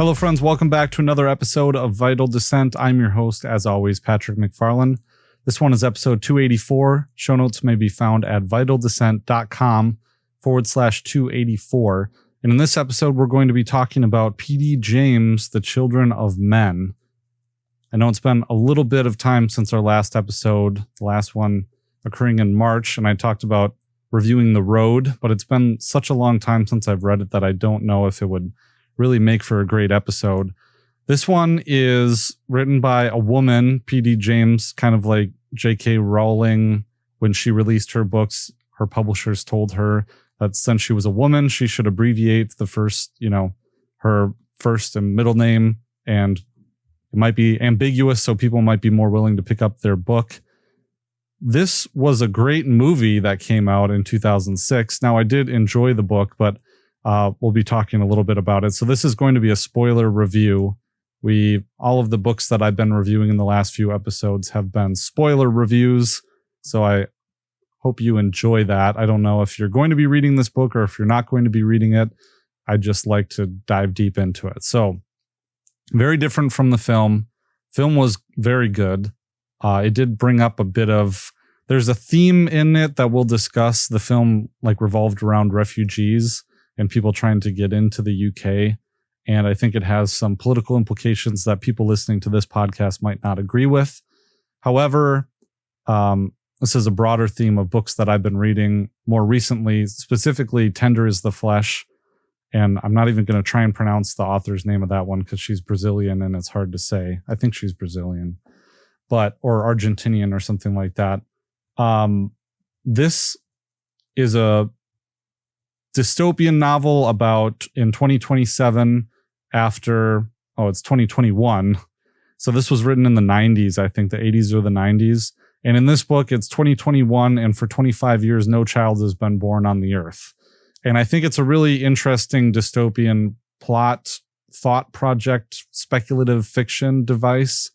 Hello, friends. Welcome back to another episode of Vital Descent. I'm your host, as always, Patrick McFarland. This one is episode 284. Show notes may be found at vitaldescent.com/284. And in this episode, we're going to be talking about P.D. James, The Children of Men. I know it's been a little bit of time since our last episode, the last one occurring in March, and I talked about reviewing The Road, but it's been such a long time since I've read it that I don't know if it would really make for a great episode. This one is written by a woman, P.D. James, kind of like J.K. Rowling. When she released her books, her publishers told her that since she was a woman, she should abbreviate the first, her first and middle name, and it might be ambiguous, so people might be more willing to pick up their book. This was a great movie that came out in 2006. Now, I did enjoy the book, but we'll be talking a little bit about it. So this is going to be a spoiler review. All of the books that I've been reviewing in the last few episodes have been spoiler reviews. So I hope you enjoy that. I don't know if you're going to be reading this book or if you're not going to be reading it. I just like to dive deep into it. So very different from the film. Film was very good. It did bring up a bit of, there's a theme in it that we'll discuss. The film revolved around refugees and people trying to get into the UK. And I think it has some political implications that people listening to this podcast might not agree with. However, this is a broader theme of books that I've been reading more recently, specifically Tender is the Flesh. And I'm not even going to try and pronounce the author's name of that one because she's Brazilian and it's hard to say. I think she's Brazilian, or Argentinian or something like that. This is a dystopian novel about in 2027 it's 2021. So this was written in the 90s, I think the 80s or the 90s. And in this book, it's 2021. And for 25 years, no child has been born on the earth. And I think it's a really interesting dystopian plot, thought project, speculative fiction device.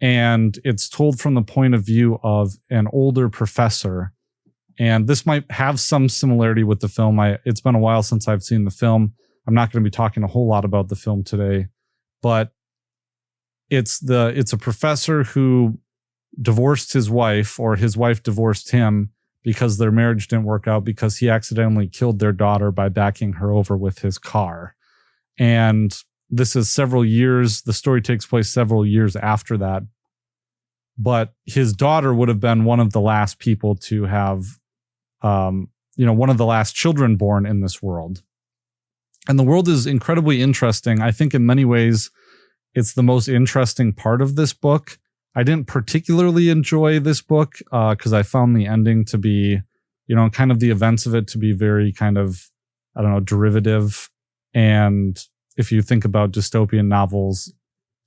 And it's told from the point of view of an older professor. And this might have some similarity with the film. It's been a while since I've seen the film. I'm not going to be talking a whole lot about the film today, but it's a professor who divorced his wife, or his wife divorced him because their marriage didn't work out because he accidentally killed their daughter by backing her over with his car. And this is several years. The story takes place several years after that. But his daughter would have been one of the last people to have one of the last children born in this world. And the world is incredibly interesting. I think in many ways, it's the most interesting part of this book. I didn't particularly enjoy this book because I found the ending to be, kind of the events of it to be very kind of, derivative. And if you think about dystopian novels,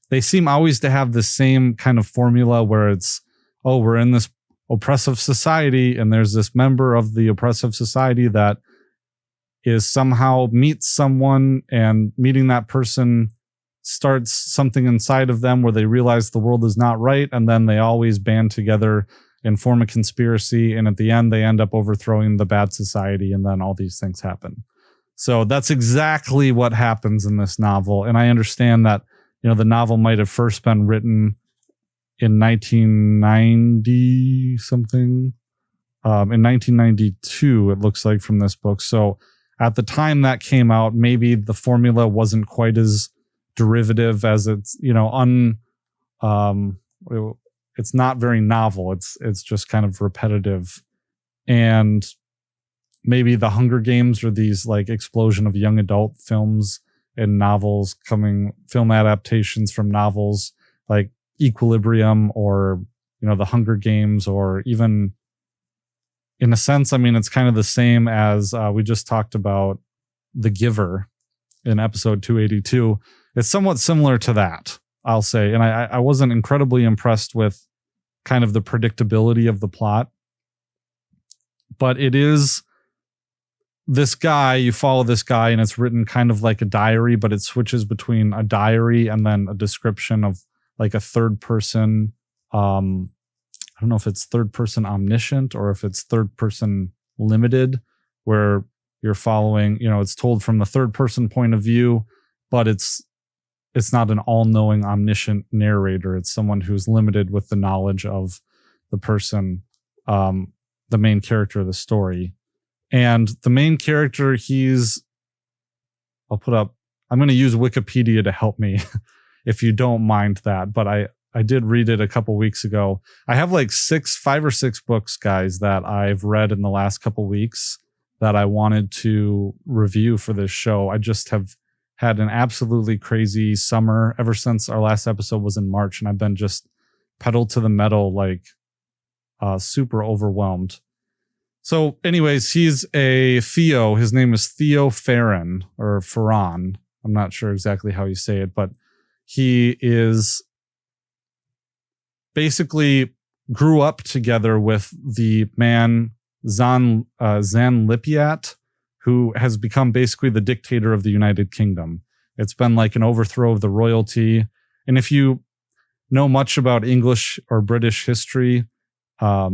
they seem always to have the same kind of formula where it's, we're in this oppressive society and there's this member of the oppressive society that is somehow meets someone, and meeting that person starts something inside of them where they realize the world is not right, and then they always band together and form a conspiracy, and at the end they end up overthrowing the bad society, and then all these things happen. So that's exactly what happens in this novel. And I understand that the novel might have first been written in 1990 something. In 1992, it looks like, from this book. So at the time that came out, maybe the formula wasn't quite as derivative as it's, it's not very novel. It's just kind of repetitive. And maybe the Hunger Games, or these explosion of young adult films and novels film adaptations from novels like Equilibrium, or the Hunger Games, or even in a sense, it's kind of the same as we just talked about The Giver in episode 282. It's somewhat similar to that, I'll say. And I wasn't incredibly impressed with kind of the predictability of the plot, but it is this guy, you follow this guy, and it's written kind of like a diary, but it switches between a diary and then a description of a third person. I don't know if it's third person omniscient or if it's third person limited, where you're following, it's told from the third person point of view, but it's it's not an all-knowing, omniscient narrator. It's someone who's limited with the knowledge of the person, the main character of the story. And the main character, I'm going to use Wikipedia to help me if you don't mind that. But I did read it a couple weeks ago. I have like 5 or 6 books, guys, that I've read in the last couple weeks that I wanted to review for this show. I just have had an absolutely crazy summer ever since our last episode was in March, and I've been just pedal to the metal, like super overwhelmed. So anyways, he's a Theo. His name is Theo Farron or Farron. I'm not sure exactly how you say it, but he is basically grew up together with the man Zan Lipiat, who has become basically the dictator of the United Kingdom. It's been like an overthrow of the royalty. And if you know much about English or British history, how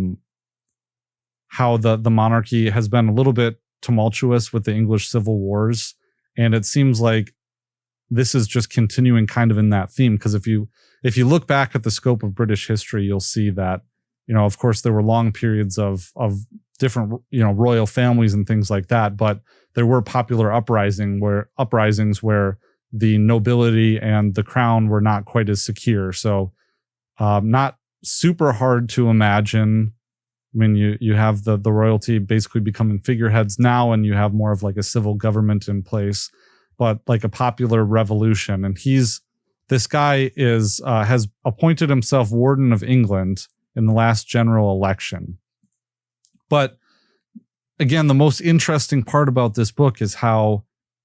the monarchy has been a little bit tumultuous with the English civil wars. And it seems like this is just continuing kind of in that theme. Because if you look back at the scope of British history, you'll see that, of course, there were long periods of different, royal families and things like that. But there were popular uprisings where the nobility and the crown were not quite as secure. So not super hard to imagine. I mean, you have the royalty basically becoming figureheads now, and you have more of like a civil government in place, but like a popular revolution. And this guy has appointed himself Warden of England in the last general election. But again, the most interesting part about this book is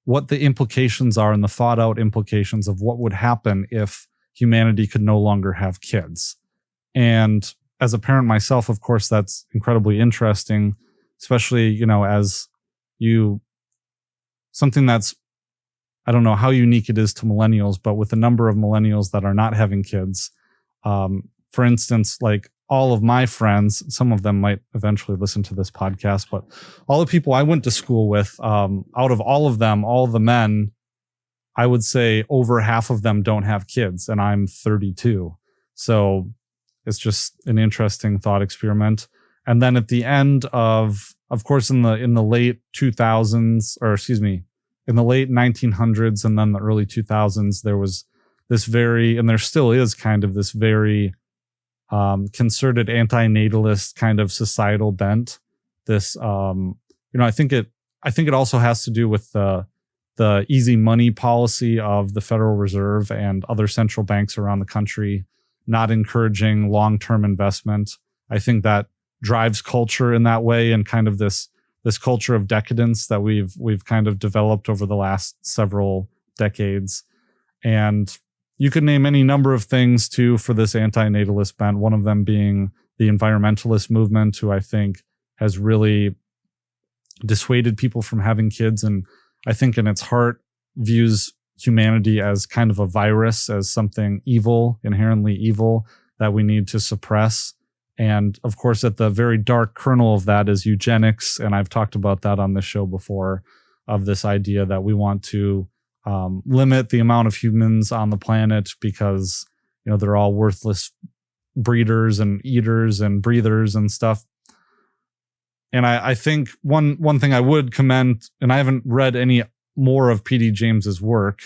what the implications are and the thought out implications of what would happen if humanity could no longer have kids. And as a parent myself, of course, that's incredibly interesting, especially, something that's, I don't know how unique it is to millennials, but with the number of millennials that are not having kids, for instance, like all of my friends, some of them might eventually listen to this podcast, but all the people I went to school with, out of all of them, all the men, I would say over half of them don't have kids, and I'm 32. So it's just an interesting thought experiment. And then at the end of course, in the late 2000s, in the late 1900s and then the early 2000s, there was this and there still is kind of this very concerted anti-natalist kind of societal bent. This, I think it also has to do with the easy money policy of the Federal Reserve and other central banks around the country, not encouraging long-term investment. I think that drives culture in that way, and kind of this culture of decadence that we've kind of developed over the last several decades. And you could name any number of things too for this anti-natalist bent, one of them being the environmentalist movement, who I think has really dissuaded people from having kids, and I think in its heart views humanity as kind of a virus, as something evil, inherently evil, that we need to suppress. And of course, at the very dark kernel of that is eugenics. And I've talked about that on this show before, of this idea that we want to limit the amount of humans on the planet because, they're all worthless breeders and eaters and breathers and stuff. And I think one thing I would commend, and I haven't read any more of P.D. James's work.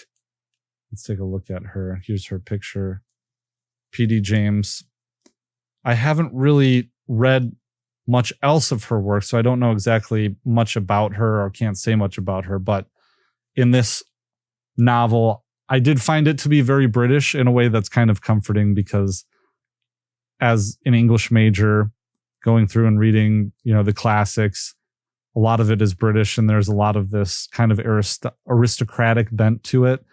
Let's take a look at her. Here's her picture. P.D. James. I haven't really read much else of her work, so I don't know exactly much about her or can't say much about her. But in this novel, I did find it to be very British in a way that's kind of comforting, because as an English major, going through and reading, the classics, a lot of it is British, and there's a lot of this kind of aristocratic bent to it.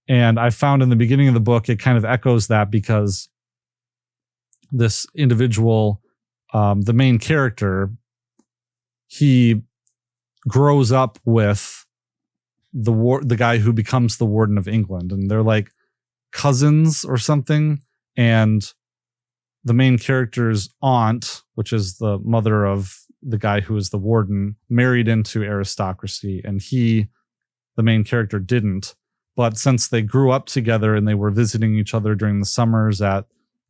And I found in the beginning of the book, it kind of echoes that, because this individual, the main character, he grows up with the guy who becomes the Warden of England, and they're like cousins or something. And the main character's aunt, which is the mother of the guy who is the warden, married into aristocracy, and the main character, didn't. But since they grew up together and they were visiting each other during the summers at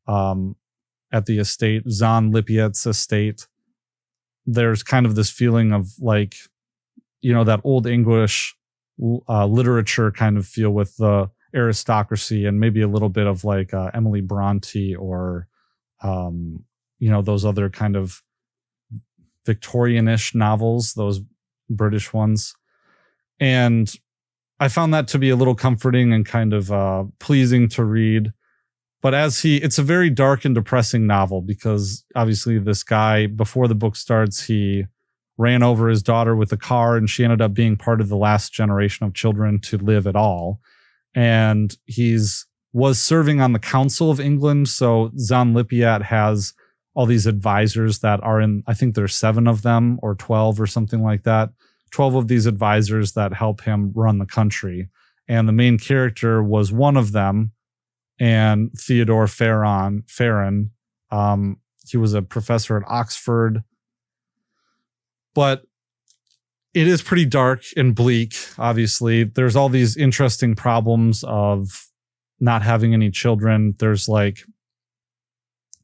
the estate, Zahn Lippiet's estate, there's kind of this feeling of like, that old English literature kind of feel with the aristocracy, and maybe a little bit of like Emily Bronte or, those other kind of Victorian-ish novels, those British ones. And I found that to be a little comforting and kind of pleasing to read. But it's a very dark and depressing novel, because obviously this guy, before the book starts, he ran over his daughter with a car, and she ended up being part of the last generation of children to live at all. And was serving on the Council of England. So Zahn Lippiet has all these advisors that are I think there's 7 of them or 12 or something like that. 12 of these advisors that help him run the country. And the main character was one of them, and Theodore Farron. He was a professor at Oxford. But it is pretty dark and bleak, obviously. There's all these interesting problems of not having any children. There's like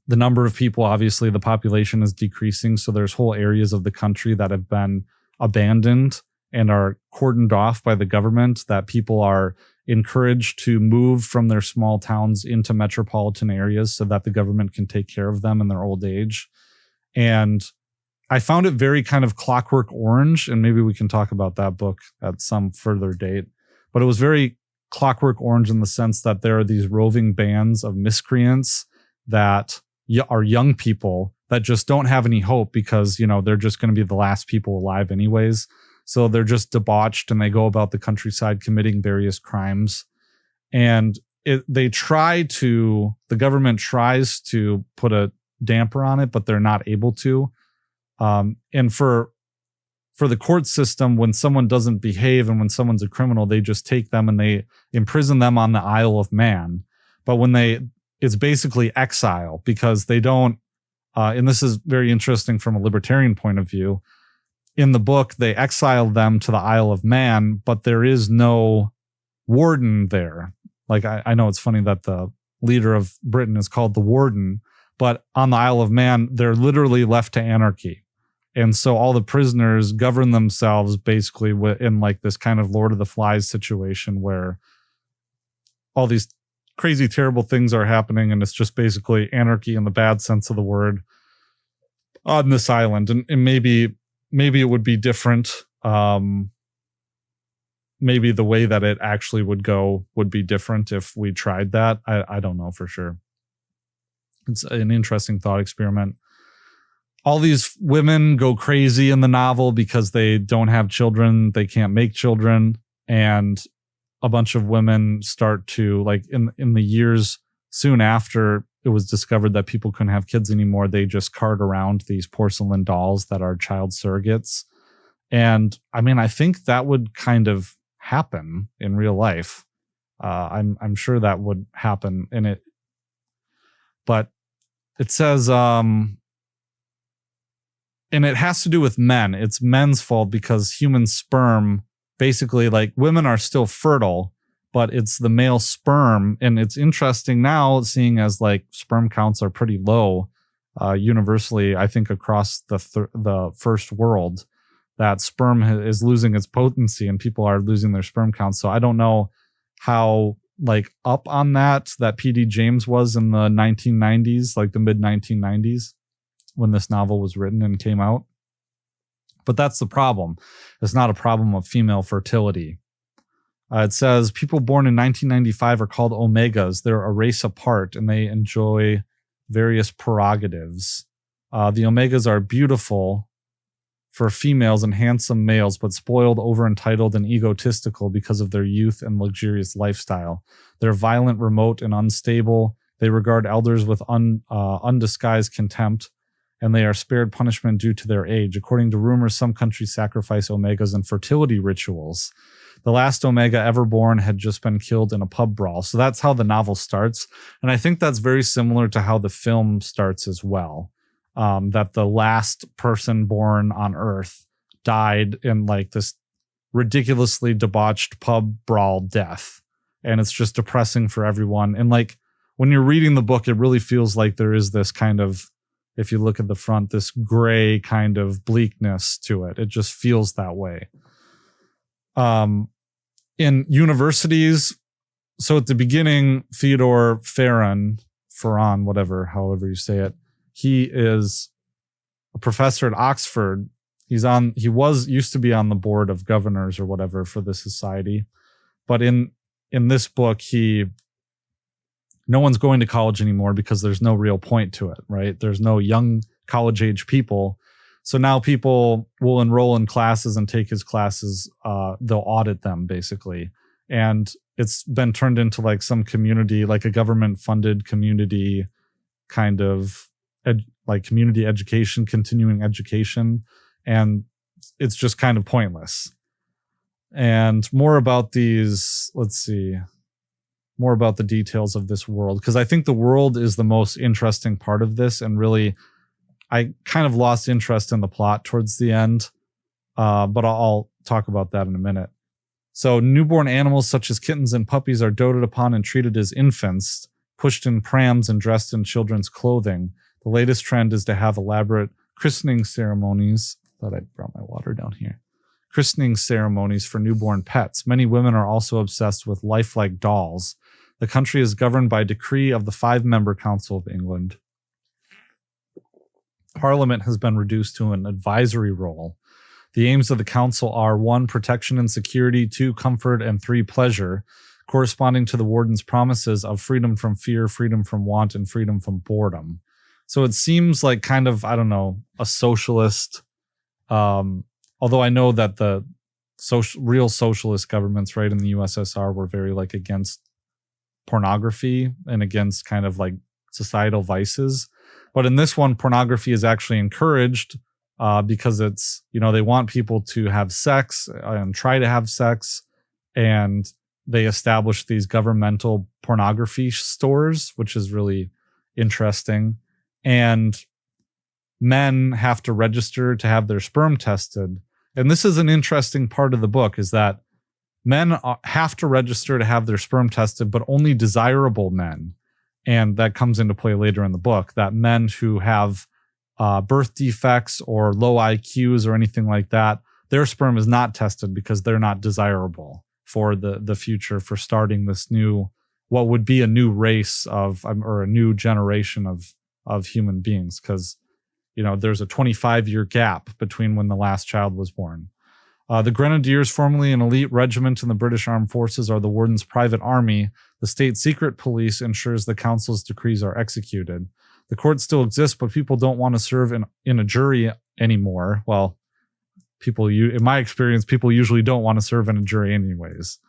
the number of people, obviously, the population is decreasing. So there's whole areas of the country that have been abandoned and are cordoned off by the government, that people are encouraged to move from their small towns into metropolitan areas so that the government can take care of them in their old age. And I found it very kind of Clockwork Orange, and maybe we can talk about that book at some further date. But it was very Clockwork Orange in the sense that there are these roving bands of miscreants that are young people that just don't have any hope, because, they're just going to be the last people alive anyways. So they're just debauched, and they go about the countryside committing various crimes. And the government tries to put a damper on it, but they're not able to. And for the court system, when someone doesn't behave and when someone's a criminal, they just take them and they imprison them on the Isle of Man. But it's basically exile, because they don't, and this is very interesting from a libertarian point of view. In the book, they exile them to the Isle of Man, but there is no warden there. Like, I know it's funny that the leader of Britain is called the Warden, but on the Isle of Man, they're literally left to anarchy. And so all the prisoners govern themselves basically in like this kind of Lord of the Flies situation, where all these crazy, terrible things are happening, and it's just basically anarchy in the bad sense of the word on this island. And maybe it would be different. Maybe the way that it actually would go would be different if we tried that. I don't know for sure. It's an interesting thought experiment. All these women go crazy in the novel because they don't have children. They can't make children. And a bunch of women start to, like, in the years soon after it was discovered that people couldn't have kids anymore, they just cart around these porcelain dolls that are child surrogates. And I mean, I think that would kind of happen in real life. I'm sure that would happen in it. But it says, and it has to do with men. It's men's fault, because human sperm, basically, like, women are still fertile, but it's the male sperm. And it's interesting now, seeing as like sperm counts are pretty low universally, I think across the first world, that sperm is losing its potency and people are losing their sperm counts. So I don't know how like up on that P.D. James was in the 1990s, like the mid 1990s, when this novel was written and came out. But that's the problem. It's not a problem of female fertility. It says people born in 1995 are called Omegas. They're a race apart and they enjoy various prerogatives. The Omegas are beautiful for females and handsome males, but spoiled, over-entitled, and egotistical because of their youth and luxurious lifestyle. They're violent, remote, and unstable. They regard elders with undisguised contempt, and they are spared punishment due to their age. According to rumors, some countries sacrifice Omegas in fertility rituals. The last Omega ever born had just been killed in a pub brawl. So that's how the novel starts. And I think that's very similar to how the film starts as well. That the last person born on Earth died in like this ridiculously debauched pub brawl death. and it's just depressing for everyone. And like when you're reading the book, it really feels like there is this kind of, if you look at the front, this gray kind of bleakness to it. It just feels that way. In universities, so at the beginning, Theodore Ferran, whatever, however you say it, he is a professor at Oxford. He used to be on the board of governors or whatever for the society. But in this book, no one's going to college anymore because there's no real point to it, right? There's no young college age people. So now people will enroll in classes and take his classes. They'll audit them basically. And it's been turned into like some community, like a government funded community kind of like community education, continuing education. And it's just kind of pointless. And more about more about the details of this world, because I think the world is the most interesting part of this. And really, I kind of lost interest in the plot towards the end, but I'll talk about that in a minute. So newborn animals such as kittens and puppies are doted upon and treated as infants, pushed in prams and dressed in children's clothing. The latest trend is to have elaborate christening ceremonies. Thought I brought my water down here. Christening ceremonies for newborn pets. Many women are also obsessed with lifelike dolls. The country is governed by decree of the 5-member Council of England. Parliament has been reduced to an advisory role. The aims of the council are 1, protection and security, 2, comfort, and 3, pleasure, corresponding to the warden's promises of freedom from fear, freedom from want, and freedom from boredom. So it seems like kind of, I don't know, a socialist, although I know that the real socialist governments, right, in the USSR were very like against pornography and against kind of like societal vices. But in this one, pornography is actually encouraged because it's, they want people to have sex and try to have sex. And they establish these governmental pornography stores, which is really interesting. And men have to register to have their sperm tested. And this is an interesting part of the book, is that men have to register to have their sperm tested, but only desirable men. And that comes into play later in the book, that men who have birth defects or low IQs or anything like that, their sperm is not tested because they're not desirable for the future, for starting this new, what would be a new race of, or a new generation of human beings. Because, there's a 25-year gap between when the last child was born. The Grenadiers, formerly an elite regiment in the British Armed Forces, are the warden's private army. The state secret police ensures the council's decrees are executed. The court still exists, but people don't want to serve in a jury anymore. Well, in my experience, people usually don't want to serve in a jury anyways.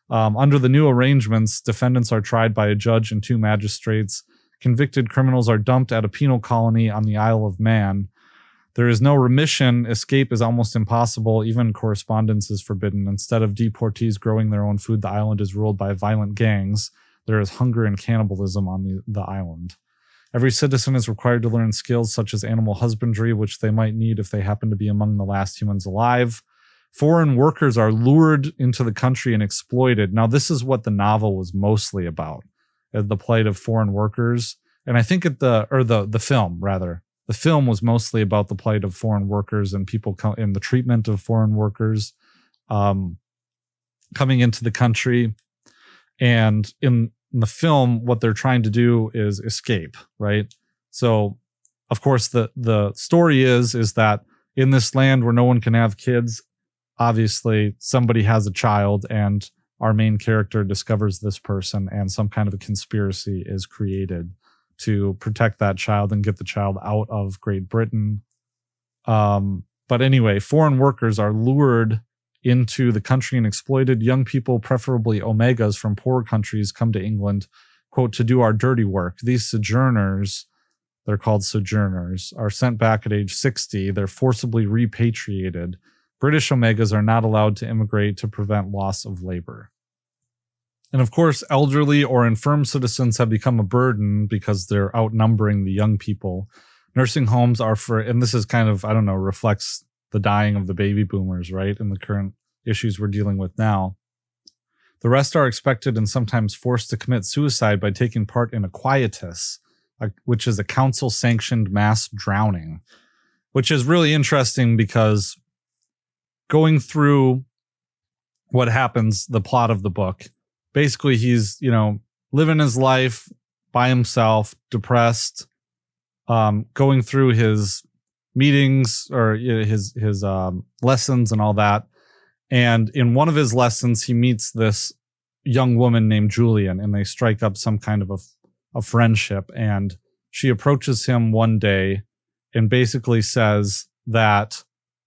Under the new arrangements, defendants are tried by a judge and 2 magistrates. Convicted criminals are dumped at a penal colony on the Isle of Man. There is no remission. Escape is almost impossible. Even correspondence is forbidden. Instead of deportees growing their own food, the island is ruled by violent gangs. There is hunger and cannibalism on the island. Every citizen is required to learn skills such as animal husbandry, which they might need if they happen to be among the last humans alive. Foreign workers are lured into the country and exploited. Now, this is what the novel was mostly about, the plight of foreign workers. And I think the film, rather. The film was mostly about the plight of foreign workers and people in the treatment of foreign workers coming into the country. And in the film, what they're trying to do is escape, right? So, of course, the story is that in this land where no one can have kids, obviously somebody has a child, and our main character discovers this person, and some kind of a conspiracy is created to protect that child and get the child out of Great Britain. But anyway, foreign workers are lured into the country and exploited. Young people, preferably Omegas from poorer countries, come to England, quote, to do our dirty work. These sojourners, they're called sojourners, are sent back at age 60. They're forcibly repatriated. British Omegas are not allowed to immigrate to prevent loss of labor. And of course, elderly or infirm citizens have become a burden because they're outnumbering the young people. Nursing homes are and this is kind of, reflects the dying of the baby boomers, right? And the current issues we're dealing with now. The rest are expected and sometimes forced to commit suicide by taking part in a quietus, which is a council-sanctioned mass drowning, which is really interesting because going through what happens, the plot of the book, basically he's, living his life by himself, depressed, going through his meetings or his lessons and all that. And in one of his lessons, he meets this young woman named Julian, and they strike up some kind of a friendship. And she approaches him one day and basically says that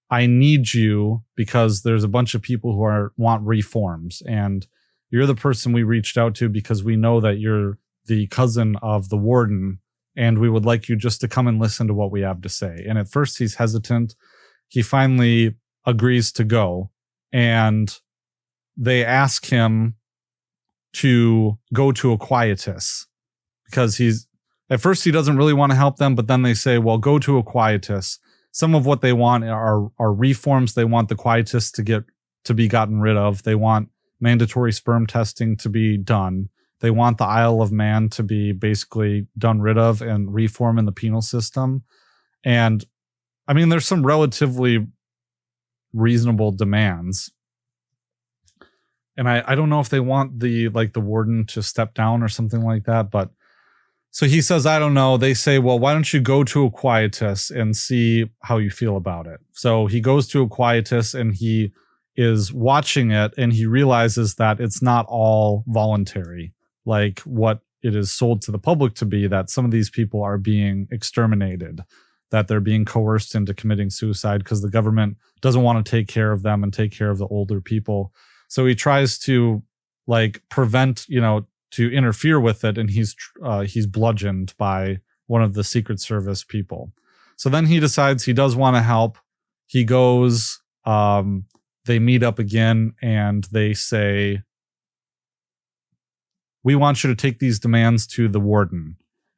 I need you because there's a bunch of people who want reforms, and you're the person we reached out to because we know that you're the cousin of the warden, and we would like you just to come and listen to what we have to say. And at first he's hesitant. He finally agrees to go, and they ask him to go to a quietus because at first he doesn't really want to help them, but then they say, well, go to a quietus. Some of what they want are reforms. They want the quietus to be gotten rid of. They want mandatory sperm testing to be done. They want the Isle of Man to be basically done rid of and reform in the penal system. And I mean, there's some relatively reasonable demands. And I don't know if they want the warden to step down or something like that, but so he says, I don't know. They say, well, why don't you go to a quietus and see how you feel about it? So he goes to a quietus and he is watching it, and he realizes that it's not all voluntary, like what it is sold to the public to be, that some of these people are being exterminated, that they're being coerced into committing suicide because the government doesn't want to take care of them and take care of the older people. So he tries to prevent, to interfere with it, and he's bludgeoned by one of the Secret Service people. So then he decides he does want to help. He goes, they meet up again, and they say, we want you to take these demands to the warden.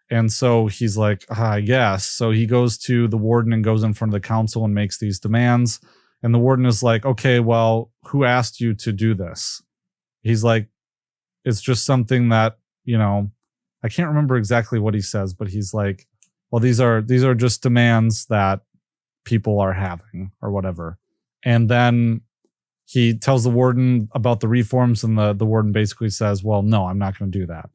And so he's like, I guess. So he goes to the warden and goes in front of the council and makes these demands. And the warden is like, okay, well, who asked you to do this? He's like, it's just something that, I can't remember exactly what he says, but he's like, well, these are just demands that people are having or whatever. And then he tells the warden about the reforms, and the warden basically says, well, no, I'm not going to do that.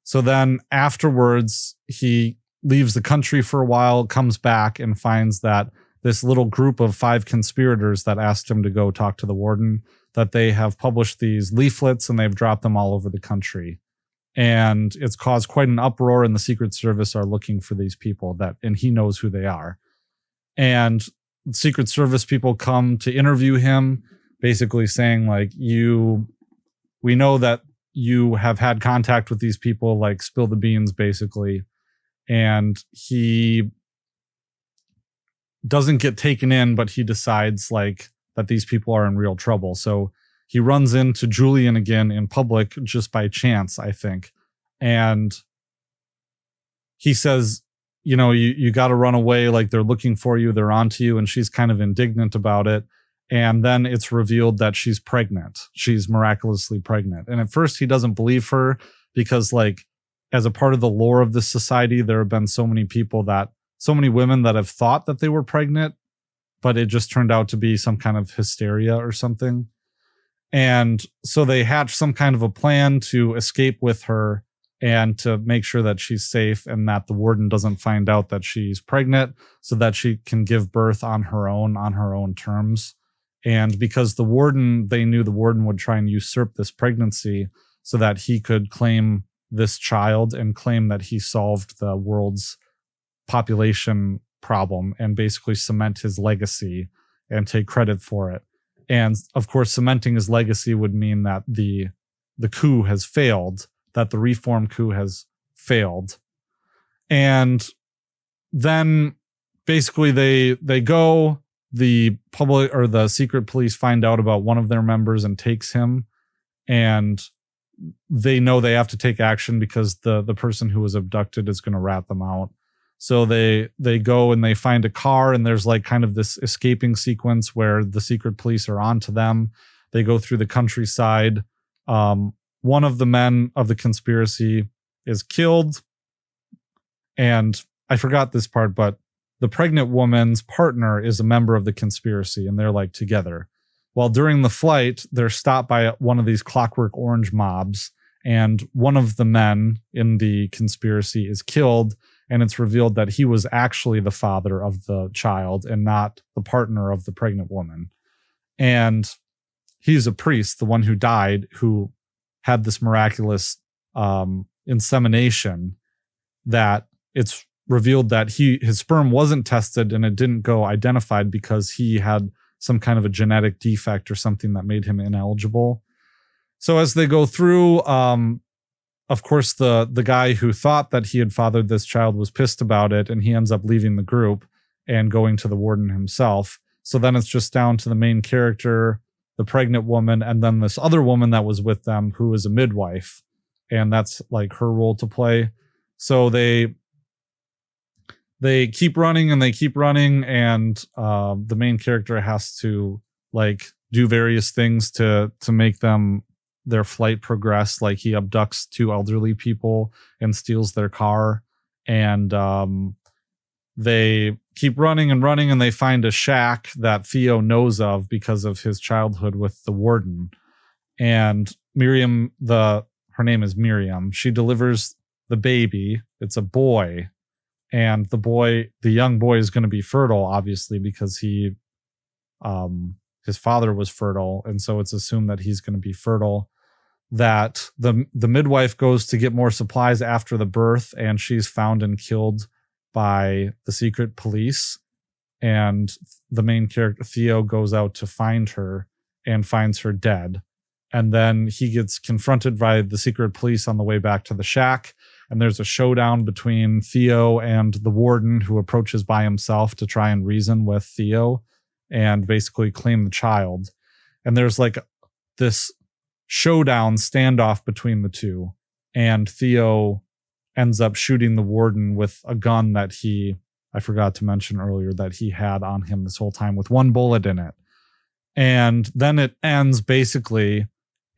So then afterwards, he leaves the country for a while, comes back and finds that this little group of 5 conspirators that asked him to go talk to the warden, that they have published these leaflets and they've dropped them all over the country. And it's caused quite an uproar, and the Secret Service are looking for these people and he knows who they are. And Secret Service people come to interview him, basically saying we know that you have had contact with these people, spill the beans, basically. And he doesn't get taken in, but he decides that these people are in real trouble. So he runs into Julian again in public just by chance, I think. And he says, you got to run away. They're looking for you. They're onto you. And she's kind of indignant about it. And then it's revealed that she's pregnant. She's miraculously pregnant. And at first he doesn't believe her because as a part of the lore of this society, there have been so many women that have thought that they were pregnant, but it just turned out to be some kind of hysteria or something. And so they hatch some kind of a plan to escape with her and to make sure that she's safe and that the warden doesn't find out that she's pregnant, so that she can give birth on her own terms. And because they knew the warden would try and usurp this pregnancy so that he could claim this child and claim that he solved the world's population problem and basically cement his legacy and take credit for it. And of course, cementing his legacy would mean that the coup has failed, that the reform coup has failed. And then basically they go, the public or the secret police find out about one of their members and takes him, and they know they have to take action because the person who was abducted is going to rat them out. So they go and they find a car, and there's kind of this escaping sequence where the secret police are onto them. They go through the countryside. One of the men of the conspiracy is killed. And I forgot this part, but the pregnant woman's partner is a member of the conspiracy, and they're like together. Well, during the flight, they're stopped by one of these Clockwork Orange mobs, and one of the men in the conspiracy is killed, and it's revealed that he was actually the father of the child and not the partner of the pregnant woman. And he's a priest, the one who died, who had this miraculous insemination, that it's revealed that his sperm wasn't tested and it didn't go identified because he had some kind of a genetic defect or something that made him ineligible. So as they go through, of course, the guy who thought that he had fathered this child was pissed about it, and he ends up leaving the group and going to the warden himself. So then it's just down to the main character, the pregnant woman, and then this other woman that was with them who is a midwife. And that's like her role to play. So they keep running and they keep running, and the main character has to like do various things to make their flight progress. Like he abducts two elderly people and steals their car, and they keep running and running, and they find a shack that Theo knows of because of his childhood with the warden. And Miriam, her name is Miriam. She delivers the baby. It's a boy. And the young boy is going to be fertile, obviously, because his father was fertile. And so it's assumed that he's going to be fertile. That the midwife goes to get more supplies after the birth, and she's found and killed by the secret police. And the main character, Theo, goes out to find her and finds her dead. And then he gets confronted by the secret police on the way back to the shack. And there's a showdown between Theo and the warden, who approaches by himself to try and reason with Theo and basically claim the child. And there's like this showdown standoff between the two. And Theo ends up shooting the warden with a gun that I forgot to mention earlier, that he had on him this whole time with one bullet in it. And then it ends basically.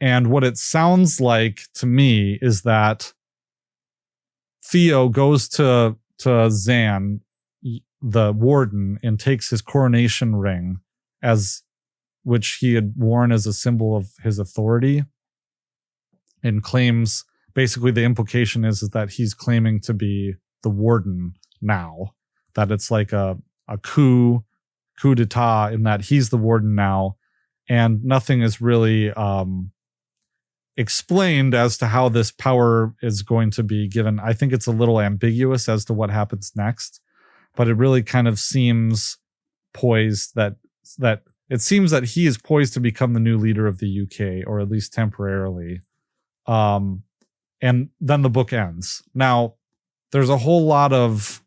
And what it sounds like to me is that Theo goes to Zan, the warden, and takes his coronation ring, which he had worn as a symbol of his authority, and claims, basically the implication is that he's claiming to be the warden now, that it's like a coup d'etat in that he's the warden now, and nothing is really explained as to how this power is going to be given. I think it's a little ambiguous as to what happens next, but it really kind of seems poised that it seems that he is poised to become the new leader of the UK, or at least temporarily. And then the book ends. Now, there's a whole lot of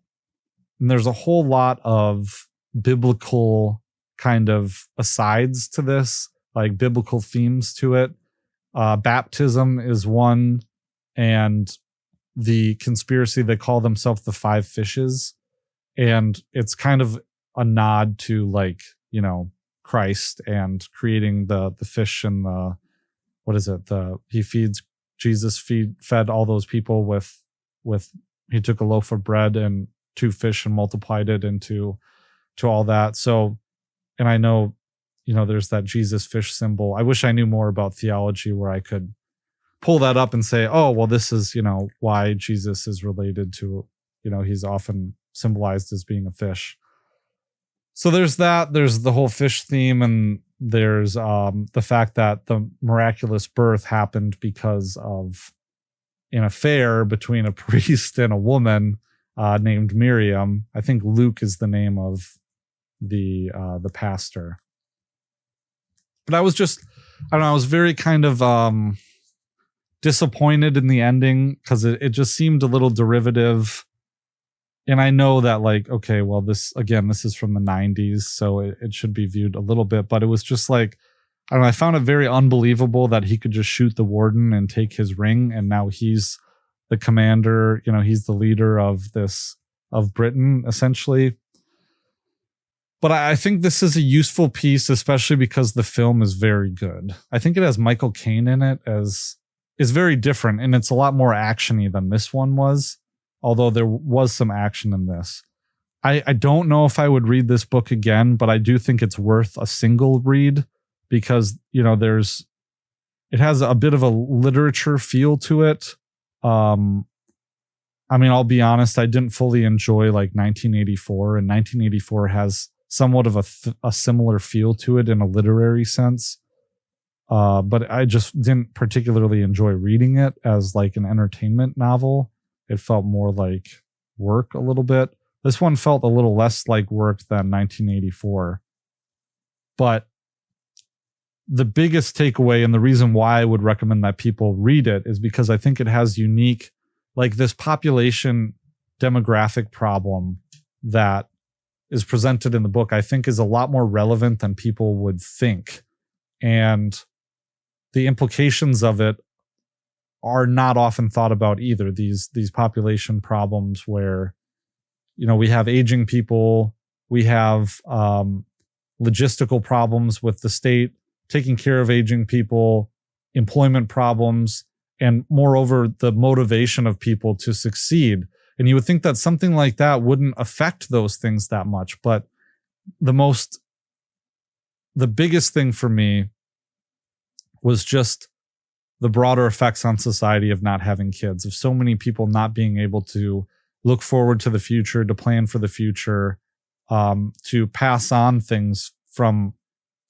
biblical kind of asides to this, like biblical themes to it. Baptism is one, and the conspiracy, they call themselves the Five Fishes, and it's kind of a nod to, like, you know, Christ and creating the fish and Jesus fed all those people with he took a loaf of bread and two fish and multiplied it into all that. So, and I know, you know, there's that Jesus fish symbol. I wish I knew more about theology where I could pull that up and say, oh, well, this is, you know, why Jesus is related to, you know, he's often symbolized as being a fish. So there's that. There's the whole fish theme, and there's the fact that the miraculous birth happened because of an affair between a priest and a woman named Miriam. I think Luke is the name of the pastor. But I was I was very kind of disappointed in the ending, because it just seemed a little derivative. And I know that, like, okay, well, this is from the 90s, so it should be viewed a little bit, but it was just like, I don't know, I found it very unbelievable that he could just shoot the warden and take his ring, and now he's the commander, you know, he's the leader of Britain, essentially. But I think this is a useful piece, especially because the film is very good. I think it has Michael Caine in it is very different, and it's a lot more actiony than this one was, although there was some action in this. I don't know if I would read this book again, but I do think it's worth a single read because, you know, it has a bit of a literature feel to it. I mean, I'll be honest, I didn't fully enjoy like 1984, and 1984 has somewhat of a similar feel to it in a literary sense. But I just didn't particularly enjoy reading it as like an entertainment novel. It felt more like work a little bit. This one felt a little less like work than 1984. But the biggest takeaway and the reason why I would recommend that people read it is because I think it has unique, like this population demographic problem that is presented in the book, I think is a lot more relevant than people would think. And the implications of it are not often thought about either. These population problems where, you know, we have aging people, we have logistical problems with the state taking care of aging people, employment problems, and moreover, the motivation of people to succeed. And you would think that something like that wouldn't affect those things that much. But the biggest thing for me was just the broader effects on society of not having kids, of so many people not being able to look forward to the future, to plan for the future, to pass on things from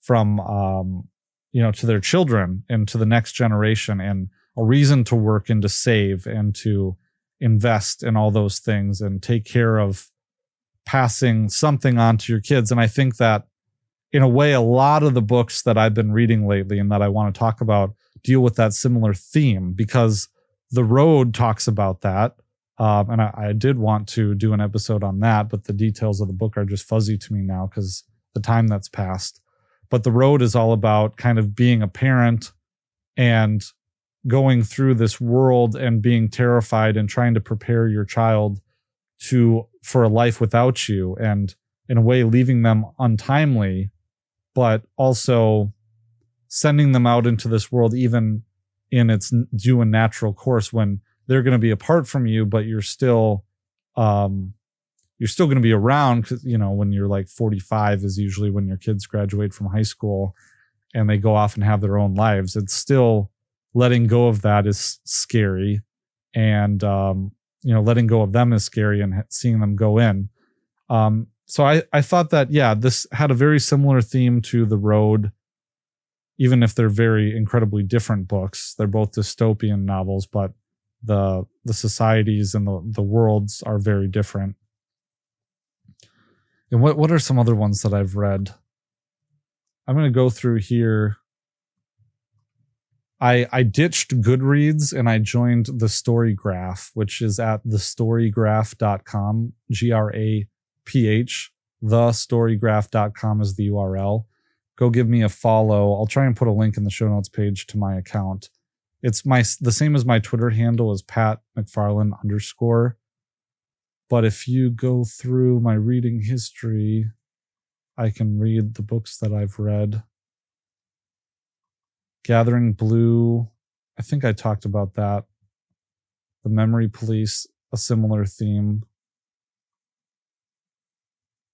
to their children and to the next generation, and a reason to work and to save and to invest in all those things and take care of passing something on to your kids. And I think that in a way, a lot of the books that I've been reading lately and that I want to talk about deal with that similar theme, because The Road talks about that. And I did want to do an episode on that, but the details of the book are just fuzzy to me now because the time that's passed. But The Road is all about kind of being a parent and going through this world and being terrified and trying to prepare your child for a life without you, and in a way leaving them untimely, but also sending them out into this world even in its due and natural course when they're going to be apart from you, but you're still going to be around, because, you know, when you're like 45 is usually when your kids graduate from high school and they go off and have their own lives. It's still letting go of that is scary. And, letting go of them is scary, and seeing them go in. So I thought that, yeah, this had a very similar theme to The Road, even if they're very incredibly different books. They're both dystopian novels, but the societies and the worlds are very different. And what are some other ones that I've read? I'm going to go through here. I ditched Goodreads and I joined The Storygraph, which is at thestorygraph.com, GRAPH. Thestorygraph.com is the URL. Go give me a follow. I'll try and put a link in the show notes page to my account. It's the same as my Twitter handle is Pat McFarlane _. But if you go through my reading history, I can read the books that I've read. Gathering Blue, I think I talked about that. The Memory Police, a similar theme.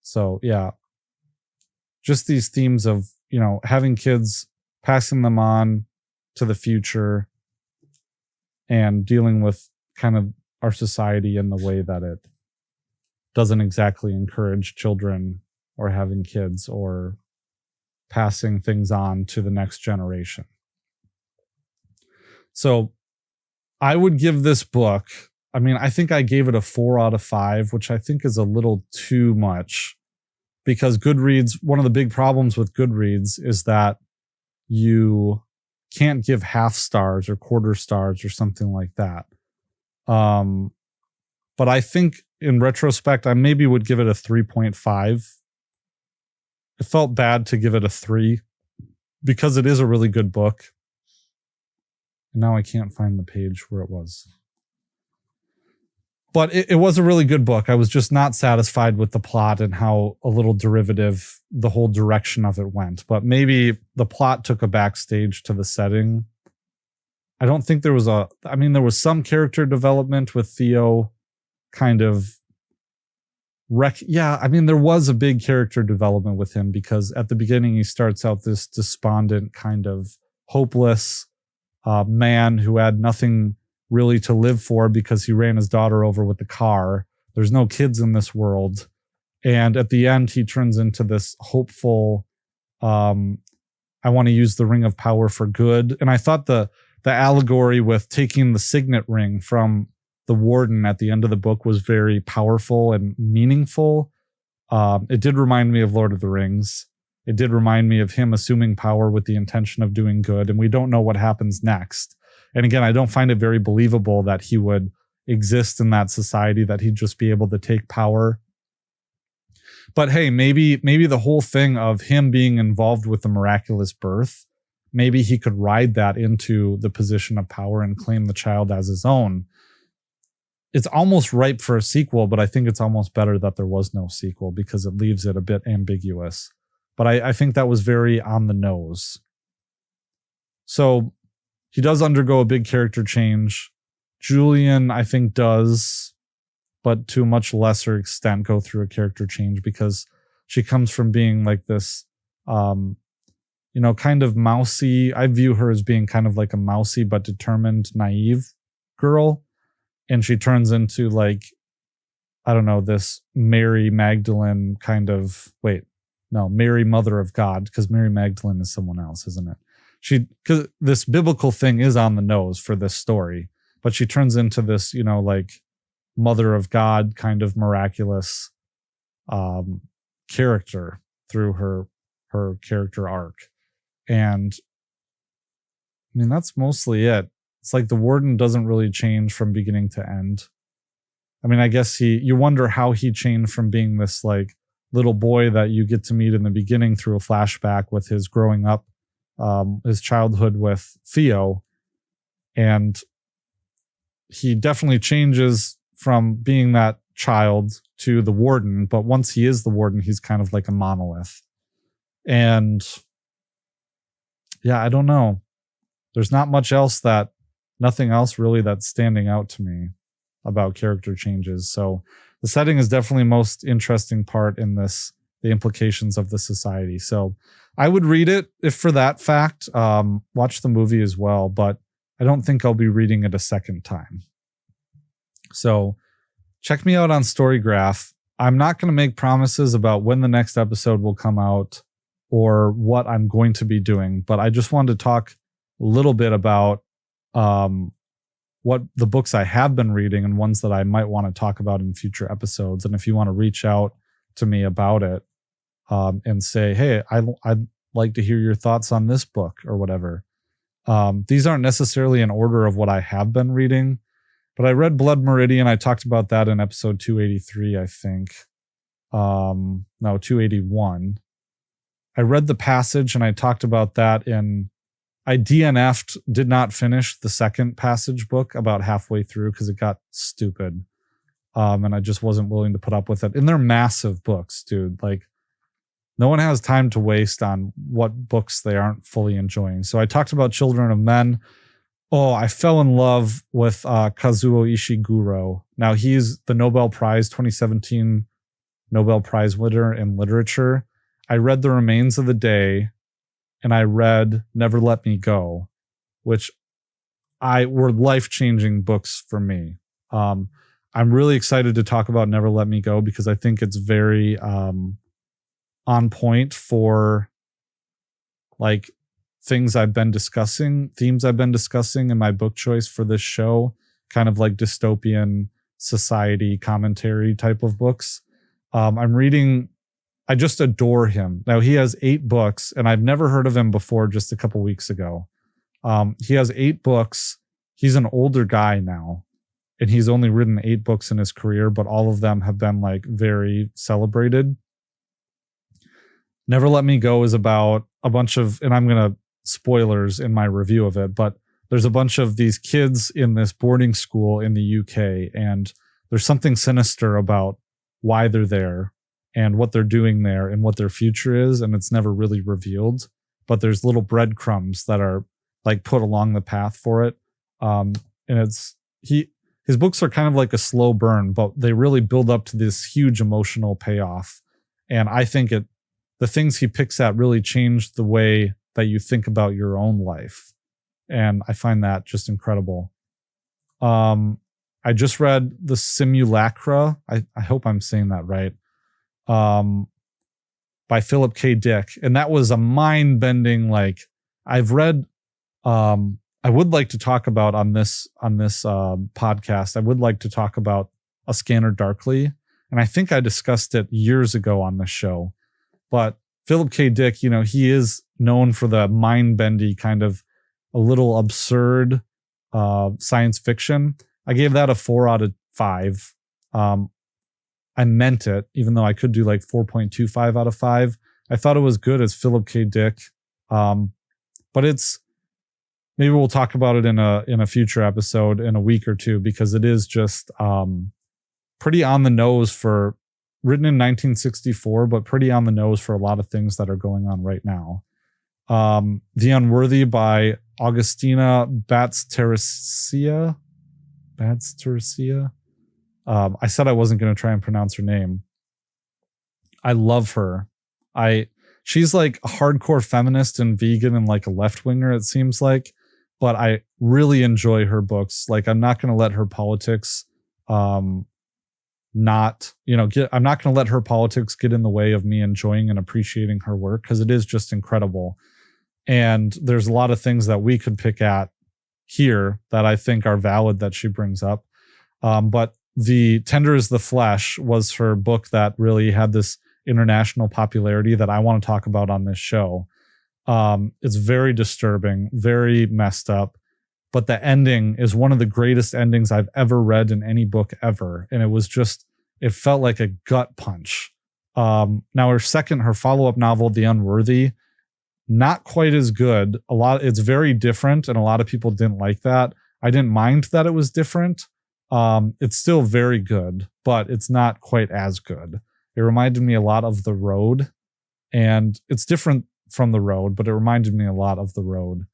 So, yeah. Just these themes of, having kids, passing them on to the future, and dealing with kind of our society in the way that it doesn't exactly encourage children or having kids or passing things on to the next generation. So I would give this book, I think I gave it a 4 out of 5, which I think is a little too much, because Goodreads, one of the big problems with Goodreads is that you can't give half stars or quarter stars or something like that. But I think in retrospect, I maybe would give it a 3.5. It felt bad to give it a 3 because it is a really good book. And now I can't find the page where it was. But it was a really good book. I was just not satisfied with the plot and how a little derivative the whole direction of it went. But maybe the plot took a backstage to the setting. I don't think there was there was some character development with Theo kind of there was a big character development with him, because at the beginning he starts out this despondent, kind of hopeless man who had nothing really to live for because he ran his daughter over with the car. There's no kids in this world. And at the end, he turns into this hopeful, I want to use the ring of power for good. And I thought the allegory with taking the signet ring from the warden at the end of the book was very powerful and meaningful. It did remind me of Lord of the Rings. It did remind me of him assuming power with the intention of doing good. And we don't know what happens next. And again, I don't find it very believable that he would exist in that society, that he'd just be able to take power. But hey, maybe the whole thing of him being involved with the miraculous birth, maybe he could ride that into the position of power and claim the child as his own. It's almost ripe for a sequel, but I think it's almost better that there was no sequel, because it leaves it a bit ambiguous. But I think that was very on the nose. So he does undergo a big character change. Julian, I think, does, but to a much lesser extent, go through a character change, because she comes from being like this, kind of mousy. I view her as being kind of like a mousy but determined, naive girl. And she turns into this Mary Magdalene kind of, Mary Mother of God, because Mary Magdalene is someone else, isn't it? Because this biblical thing is on the nose for this story, but she turns into this, Mother of God kind of miraculous character through her character arc. And that's mostly it. It's like the warden doesn't really change from beginning to end. I guess you wonder how he changed from being this little boy that you get to meet in the beginning through a flashback with his growing up, his childhood with Theo. And he definitely changes from being that child to the warden. But once he is the warden, he's kind of like a monolith. And I don't know. There's not much else nothing else really that's standing out to me about character changes. So the setting is definitely most interesting part in this, the implications of the society. So I would read it if for that fact, watch the movie as well, but I don't think I'll be reading it a second time. So check me out on Storygraph. I'm not going to make promises about when the next episode will come out or what I'm going to be doing, but I just wanted to talk a little bit about what the books I have been reading and ones that I might want to talk about in future episodes. And if you want to reach out to me about it and say, hey, I'd like to hear your thoughts on this book or whatever. These aren't necessarily in order of what I have been reading, but I read Blood Meridian. I talked about that in episode 283, I think. 281. I read The Passage and I talked about that I DNF'd, did not finish the second Passage book about halfway through because it got stupid. And I just wasn't willing to put up with it. And they're massive books, dude. No one has time to waste on what books they aren't fully enjoying. So I talked about Children of Men. Oh, I fell in love with Kazuo Ishiguro. Now he's the Nobel Prize 2017 Nobel Prize winner in literature. I read The Remains of the Day. And I read Never Let Me Go, which were life-changing books for me. I'm really excited to talk about Never Let Me Go because I think it's very on point for things I've been discussing, themes I've been discussing in my book choice for this show, kind of like dystopian society commentary type of books. I just adore him. Now he has 8 books and I've never heard of him before just a couple weeks ago. He has 8 books. He's an older guy now and he's only written 8 books in his career, but all of them have been very celebrated. Never Let Me Go is about a bunch of, and I'm going to spoilers in my review of it, but there's a bunch of these kids in this boarding school in the UK and there's something sinister about why they're there and what they're doing there and what their future is, and it's never really revealed. But there's little breadcrumbs that are like put along the path for it. And his books are kind of like a slow burn, but they really build up to this huge emotional payoff. And I think the things he picks at really change the way that you think about your own life. And I find that just incredible. I just read The Simulacra. I hope I'm saying that right. By Philip K. Dick. And that was a mind-bending, like, I've read, I would like to talk about on this podcast, I would like to talk about A Scanner Darkly. And I think I discussed it years ago on this show. But Philip K. Dick, he is known for the mind-bendy kind of a little absurd science fiction. I gave that a 4 out of 5. I meant it, even though I could do like 4.25 out of 5. I thought it was good as Philip K. Dick. But maybe we'll talk about it in a future episode in a week or two, because it is just pretty on the nose for written in 1964, but pretty on the nose for a lot of things that are going on right now. The Unworthy by Augustina Batz-Tercia. I said I wasn't going to try and pronounce her name. I love her. She's like a hardcore feminist and vegan and like a left winger, it seems like, but I really enjoy her books. Like, I'm not going to let her politics, I'm not going to let her politics get in the way of me enjoying and appreciating her work, because it is just incredible. And there's a lot of things that we could pick at here that I think are valid that she brings up. But The Tender is the Flesh was her book that really had this international popularity that I want to talk about on this show. It's very disturbing, very messed up, but the ending is one of the greatest endings I've ever read in any book ever. And it felt like a gut punch. Now her follow-up novel, The Unworthy, not quite as good. It's very different, and a lot of people didn't like that. I didn't mind that it was different. It's still very good, but it's not quite as good. It reminded me a lot of The Road, and it's different from The Road, but it reminded me a lot of The Road.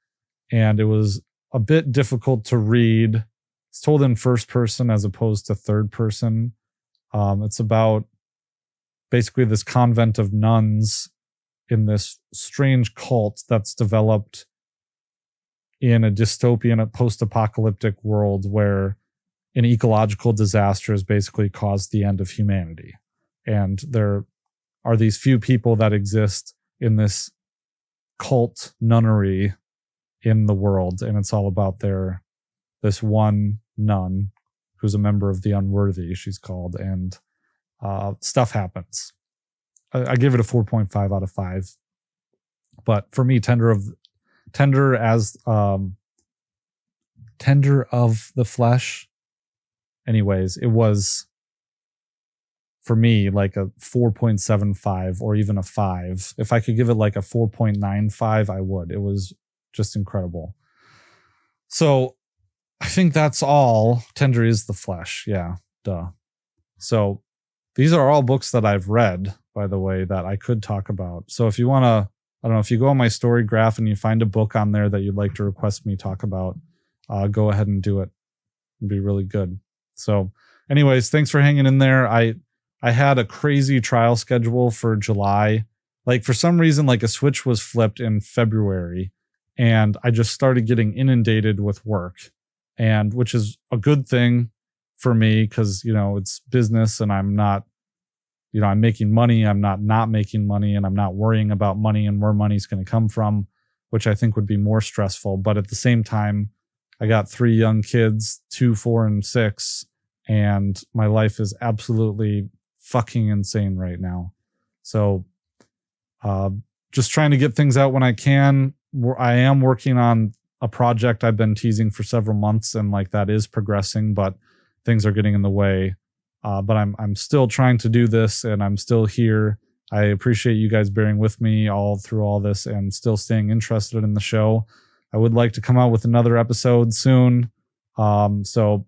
And it was a bit difficult to read. It's told in first person as opposed to third person. It's about basically this convent of nuns in this strange cult that's developed in a dystopian, a post-apocalyptic world where an ecological disaster has basically caused the end of humanity. And there are these few people that exist in this cult nunnery in the world. And it's all about this one nun who's a member of the Unworthy, she's called. And stuff happens. I give it a 4.5 out of 5. But for me, Tender of the Flesh, anyways, it was, for me, like a 4.75 or even a 5. If I could give it like a 4.95, I would. It was just incredible. So I think that's all. Tender is the Flesh. Yeah, duh. So these are all books that I've read, by the way, that I could talk about. So if you want to, I don't know, if you go on my story graph and you find a book on there that you'd like to request me talk about, go ahead and do it. It'd be really good. So anyways, thanks for hanging in there. I had a crazy trial schedule for July. Like, for some reason, like a switch was flipped in February, and I just started getting inundated with work, and which is a good thing for me, because, it's business and I'm not, I'm making money. I'm not making money, and I'm not worrying about money and where money's going to come from, which I think would be more stressful. But at the same time, I got 3 young kids, 2, 4, and 6, and my life is absolutely fucking insane right now. So just trying to get things out when I can. I am working on a project I've been teasing for several months, and like that is progressing, but things are getting in the way. But I'm still trying to do this, and I'm still here. I appreciate you guys bearing with me all through all this and still staying interested in the show. I would like to come out with another episode soon. So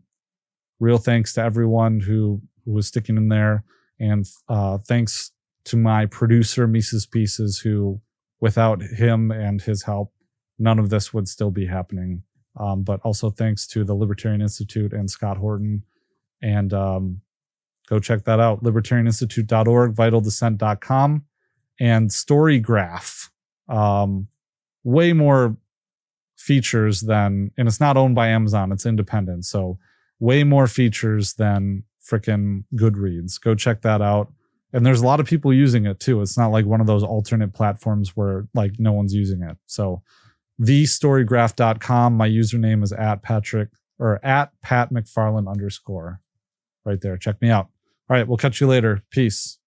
real thanks to everyone who was sticking in there. And thanks to my producer, Mises Pieces, who without him and his help, none of this would still be happening. But also thanks to the Libertarian Institute and Scott Horton. And go check that out. libertarianinstitute.org, vitaldissent.com, and Storygraph. Way more features than, and it's not owned by Amazon, it's independent. So way more features than frickin' Goodreads. Go check that out. And there's a lot of people using it too. It's not like one of those alternate platforms where like no one's using it. So thestorygraph.com. My username is at Pat McFarland _ right there. Check me out. All right. We'll catch you later. Peace.